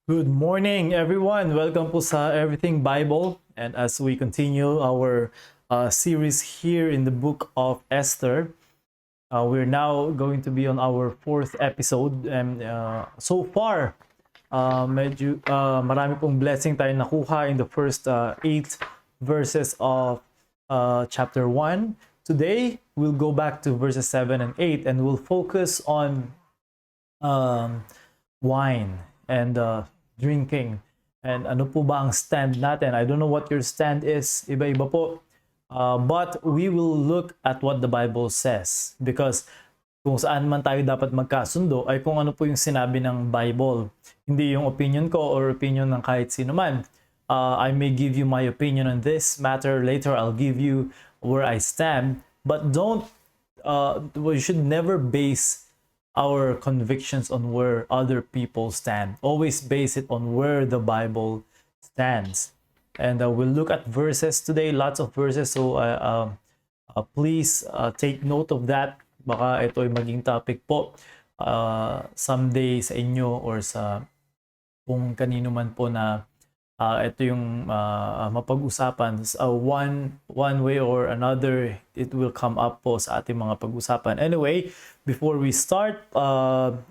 Good morning, everyone. Welcome po sa Everything Bible. And as we continue our series here in the book of Esther, we're now going to be on our fourth episode. And so far, medyo marami pong blessing tayo nakuha in the first eight verses of chapter 1. Today, we'll go back to verses 7 and 8 and we'll focus on wine and drinking. And ano po ba ang stand natin? I don't know what your stand is. Iba-iba po. But we will look at what the Bible says. Because kung saan man tayo dapat magkasundo ay kung ano po yung sinabi ng Bible. Hindi yung opinion ko or opinion ng kahit sino man. I may give you my opinion on this matter. Later, I'll give you where I stand. But we should never base our convictions on where other people stand. Always base it on where the Bible stands. And we'll look at verses today, lots of verses. So please take note of that. Baka ito ay maging topic po someday sa inyo or sa kung kanino man po na ito yung mapag-usapan. One way or another, it will come up po sa ating mga pag-usapan. Anyway, before we start,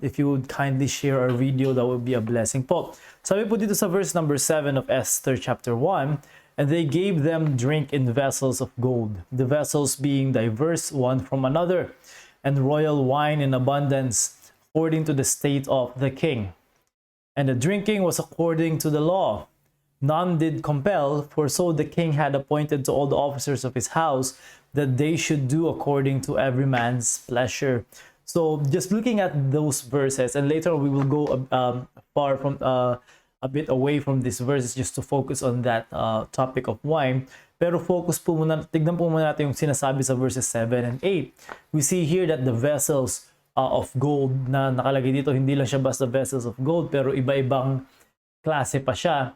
if you would kindly share our video, that would be a blessing po. Sabi po dito sa verse number 7 of Esther chapter 1, and they gave them drink in vessels of gold, the vessels being diverse one from another, and royal wine in abundance, according to the state of the king. And the drinking was according to the law. None did compel, for so the king had appointed to all the officers of his house that they should do according to every man's pleasure. So just looking at those verses, and later we will go far from a bit away from these verses just to focus on that topic of wine. Pero focus po muna, tignan po muna natin yung sinasabi sa verses 7 and 8. We see here that the vessels of gold na nakalagay dito, hindi lang siya basta vessels of gold, pero iba-ibang klase pa siya.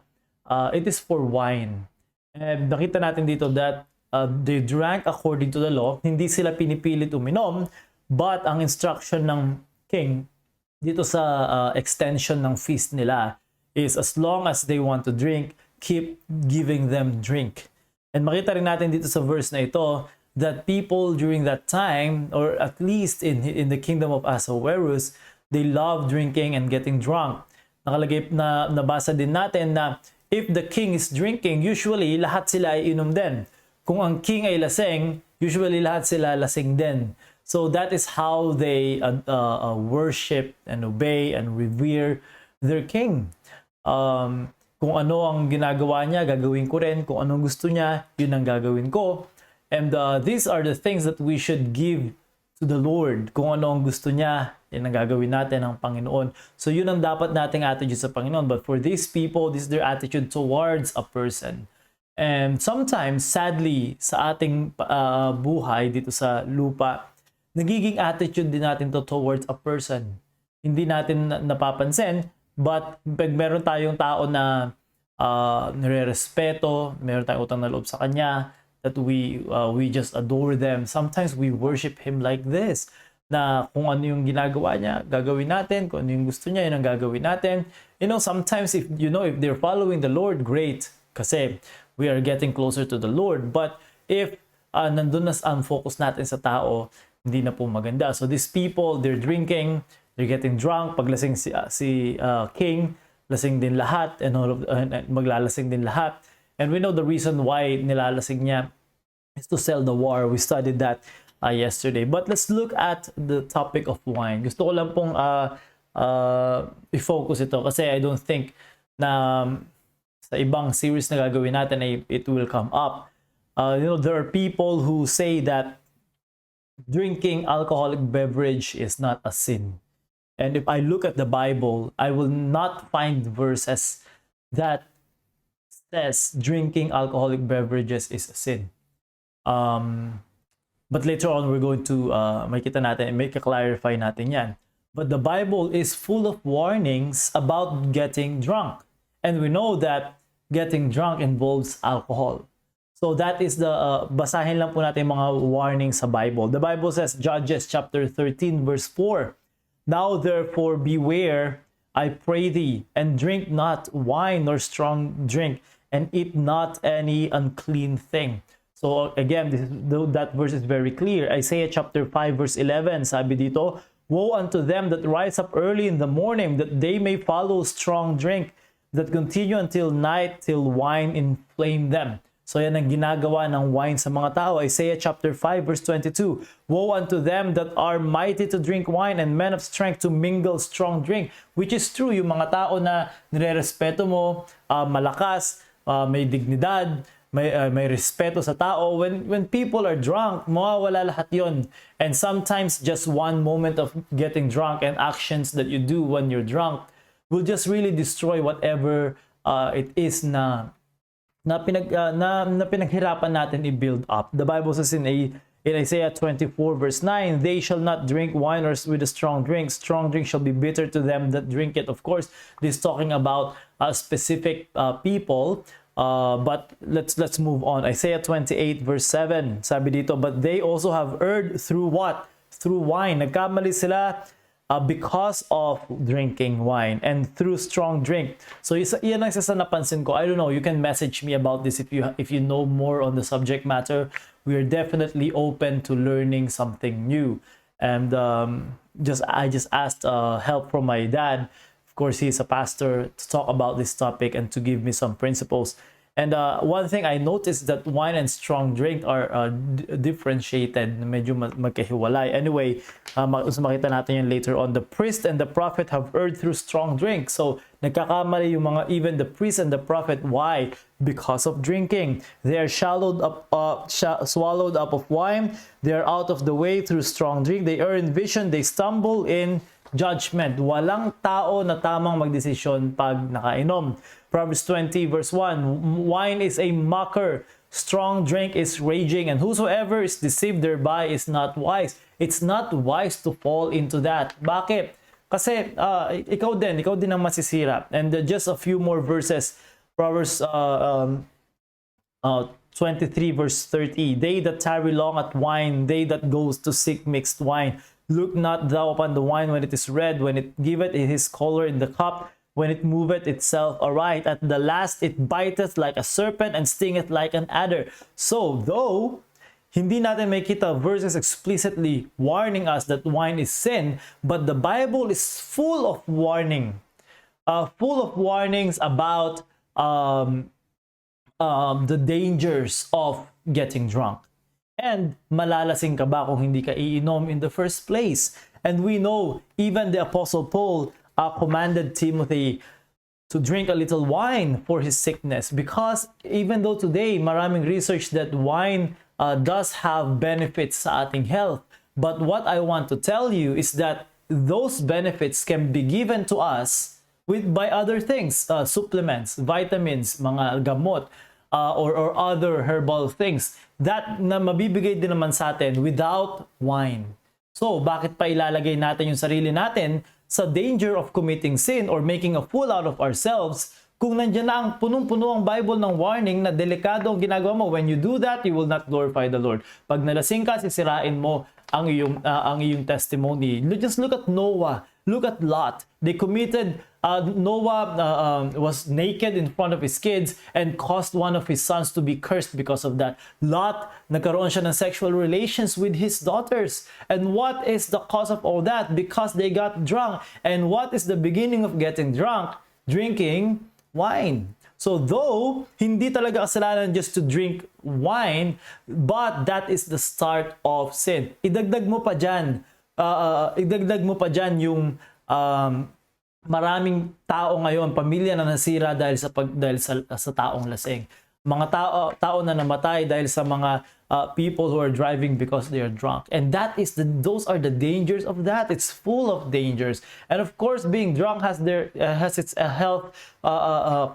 It is for wine. And nakita natin dito that they drank according to the law. Hindi sila pinipilit uminom, but ang instruction ng king dito sa extension ng feast nila is as long as they want to drink, keep giving them drink. And makita rin natin dito sa verse na ito that people during that time, or at least in the kingdom of Ahasuerus, they love drinking and getting drunk. Nakalagay na nabasa din natin na if the king is drinking, usually lahat sila ay inom din. Kung ang king ay lasing, usually lahat sila lasing din. So that is how they worship and obey and revere their king. Kung ano ang ginagawa niya, gagawin ko rin. Kung anong gusto niya, yun ang gagawin ko. And these are the things that we should give to the Lord. Kung ano ang gusto niya, yan ang gagawin natin ng Panginoon. So yun ang dapat nating attitude sa Panginoon. But for these people, this is their attitude towards a person. And sometimes, sadly, sa ating buhay dito sa lupa, nagiging attitude din natin to towards a person. Hindi natin napapansin, but pag meron tayong tao na nire-respeto, meron tayong utang na loob sa kanya, that we just adore them. Sometimes we worship him like this, na kung ano yung ginagawa niya, gagawin natin. Kung ano yung gusto niya, yun ang gagawin natin. You know, sometimes if they're following the Lord, great. Kasi we are getting closer to the Lord. But if nandun na ang focus natin sa tao, hindi na po maganda. So these people, they're drinking, they're getting drunk. Paglasing si king, lasing din lahat, and maglalasing din lahat. And we know the reason why nilalasing niya is to sell the war. We studied that yesterday. But let's look at the topic of wine. Gusto ko lang pong i-focus ito kasi I don't think na sa ibang series na gagawin natin ay it will come up. There are people who say that drinking alcoholic beverage is not a sin. And if I look at the Bible, I will not find verses that says drinking alcoholic beverages is a sin. But later on, we're going to makita natin and clarify natin yan. But the Bible is full of warnings about getting drunk. And we know that getting drunk involves alcohol. So that is the, basahin lang po natin mga warnings sa Bible. The Bible says, Judges chapter 13 verse 4, Now therefore beware I pray thee, and drink not wine nor strong drink, and eat not any unclean thing. So again, that verse is very clear. Isaiah chapter 5 verse 11, sabi dito, woe unto them that rise up early in the morning, that they may follow strong drink, that continue until night, till wine inflame them. So yan ang ginagawa ng wine sa mga tao. Isaiah chapter 5 verse 22. Woe unto them that are mighty to drink wine and men of strength to mingle strong drink. Which is true, yung mga tao na nire-respeto mo, malakas, may dignidad, may respeto sa tao. When people are drunk, mawawala lahat yon. And sometimes just one moment of getting drunk and actions that you do when you're drunk will just really destroy whatever it is na pinaghirapan natin i-build up. The Bible says in Isaiah 24 verse 9, they shall not drink wine or with a strong drink. Strong drink shall be bitter to them that drink it. Of course, this is talking about specific people. But let's move on. Isaiah 28 verse 7, sabi dito, but they also have erred through what? Through wine. Nagkamali sila because of drinking wine and through strong drink. So yan ang isa sa napansin ko. I don't know, you can message me about this if you know more on the subject matter. We are definitely open to learning something new. And I just asked help from my dad. Of course, he's a pastor, to talk about this topic and to give me some principles. And one thing I noticed that wine and strong drink are differentiated, medyo magkahiwalay. Anyway, makita natin yan later on. The priest and the prophet have erred through strong drink. So, nagkakamali yung even the priest and the prophet. Why? Because of drinking. They are swallowed up of wine. They are out of the way through strong drink. They err in vision. They stumble in judgment. Walang tao na tamang magdesisyon pag nakainom. Proverbs 20 verse 1, wine is a mocker, strong drink is raging, and whosoever is deceived thereby is not wise. It's not wise to fall into that. Bakit? Kasi ikaw din ang masisira. And just a few more verses. Proverbs 23 verse 30, they that tarry long at wine, they that goes to seek mixed wine. Look not thou upon the wine when it is red, when it giveth his color in the cup, when it moveth itself aright. At the last it biteth like a serpent and stingeth like an adder. So, though hindi natin makita verses explicitly warning us that wine is sin, but the Bible is full of warnings about the dangers of getting drunk. And malalasing ka ba kung hindi ka iinom in the first place? And we know even the Apostle Paul commanded Timothy to drink a little wine for his sickness, because even though today maraming research that wine does have benefits sa ating health, but what I want to tell you is that those benefits can be given to us by other things, supplements, vitamins, mga gamot, or other herbal things that na mabibigay din naman sa atin without wine. So, bakit pa ilalagay natin yung sarili natin sa danger of committing sin or making a fool out of ourselves kung nandiyan na ang punong-puno ang Bible ng warning na delikado ang ginagawa mo? When you do that, you will not glorify the Lord. Pag nalasing ka, sisirain mo ang iyong testimony. Just look at Noah. Look at Lot. They committed, Noah was naked in front of his kids and caused one of his sons to be cursed because of that. Lot, nagkaroon siya ng sexual relations with his daughters. And what is the cause of all that? Because they got drunk. And what is the beginning of getting drunk? Drinking wine. So though, hindi talaga kasalanan just to drink wine, but that is the start of sin. Idagdag mo pa dyan yung maraming tao ngayon, pamilya na nasira dahil sa taong lasing. Mga tao na namatay dahil sa mga people who are driving because they are drunk. And those are the dangers of that. It's full of dangers. And of course, being drunk has its health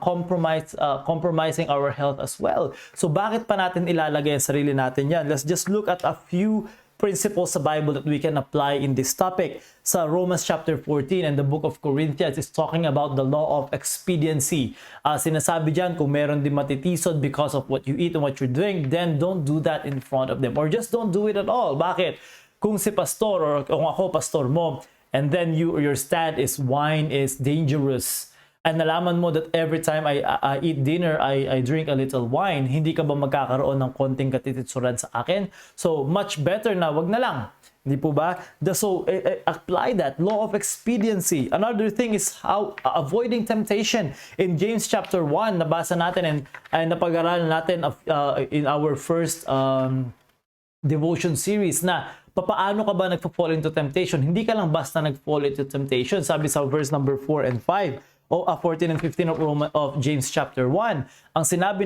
compromising our health as well. So bakit pa natin ilalagay ang sarili natin yan? Let's just look at a few principles sa Bible that we can apply in this topic. Sa Romans chapter 14 and the book of Corinthians is talking about the law of expediency. Sinasabi dyan, kung meron din matitisod because of what you eat and what you're doing, then don't do that in front of them. Or just don't do it at all. Bakit? Kung si pastor or kung ako pastor mo, and then your stand is wine is dangerous, and nalaman mo that every time I eat dinner, I drink a little wine, hindi ka ba magkakaroon ng konting katititsuran sa akin? So, much better na wag na lang. Hindi po ba? So, apply that law of expediency. Another thing is how avoiding temptation. In James chapter 1, nabasa natin and napag-aralan natin in our first devotion series na papaano ka ba nagpa-fall into temptation? Hindi ka lang basta nag-fall into temptation. Sabi sa verse number 4 and 5, 14 and 15 of James chapter 1. Ang sinabi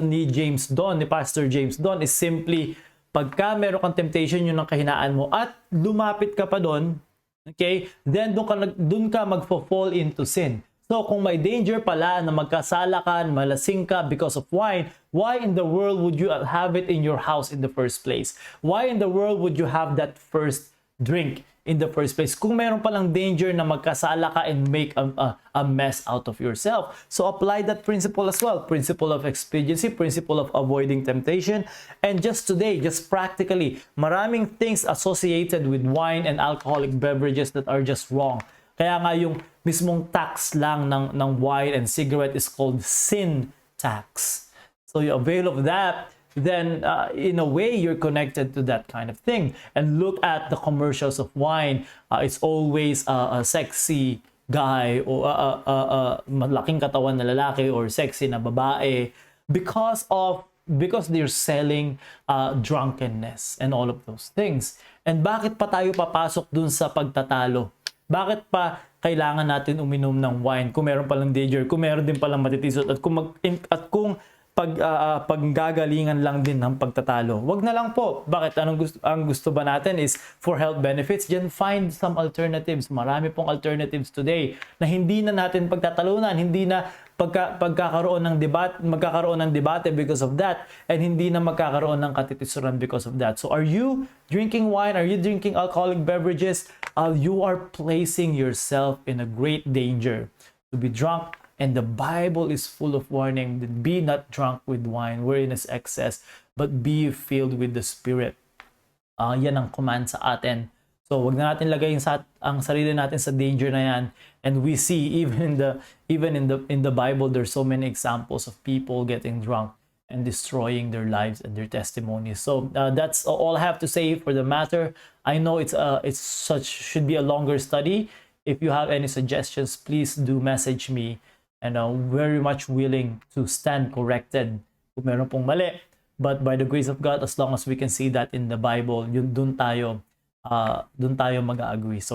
ni James doon, ni Pastor James doon, is simply, pagka meron kang temptation, yun ang kahinaan mo, at lumapit ka pa doon, okay, then doon ka magfo-fall into sin. So, kung may danger pala na magkasala ka, malasing ka because of wine, why in the world would you have it in your house in the first place? Why in the world would you have that first drink in the first place? Kung meron palang danger na magkasala ka and make a mess out of yourself. So, apply that principle as well. Principle of expediency, principle of avoiding temptation. And just today, just practically, maraming things associated with wine and alcoholic beverages that are just wrong. Kaya nga yung mismong tax lang ng wine and cigarette is called sin tax. So you avail of that, then in a way you're connected to that kind of thing. And look at the commercials of wine. It's always a sexy guy or malaking katawan na lalaki or sexy na babae because they're selling drunkenness and all of those things. And bakit pa tayo papasok dun sa pagtatalo? Bakit pa kailangan natin uminom ng wine kung meron palang danger, kung meron din palang matitisot, at kung paggagalingan lang din ng pagtatalo? Wag na lang po. Bakit? Ang gusto ba natin is for health benefits? Then find some alternatives. Marami pong alternatives today na hindi na natin pagtatalunan, hindi na magkakaroon ng debate because of that, and hindi na magkakaroon ng katitisuran because of that. So are you drinking wine? Are you drinking alcoholic beverages? You are placing yourself in a great danger to be drunk. And the Bible is full of warning that be not drunk with wine wherein is excess, but be filled with the Spirit. Yan ang command sa atin. So wag na natin lagay ang sarili natin sa danger na yan. And we see even in the Bible, there's so many examples of people getting drunk and destroying their lives and their testimonies. So that's all I have to say for the matter. I know it's should be a longer study. If you have any suggestions, please do message me. And very much willing to stand corrected kung meron pong mali. But by the grace of God, as long as we can see that in the Bible, dun tayo mag-agree. So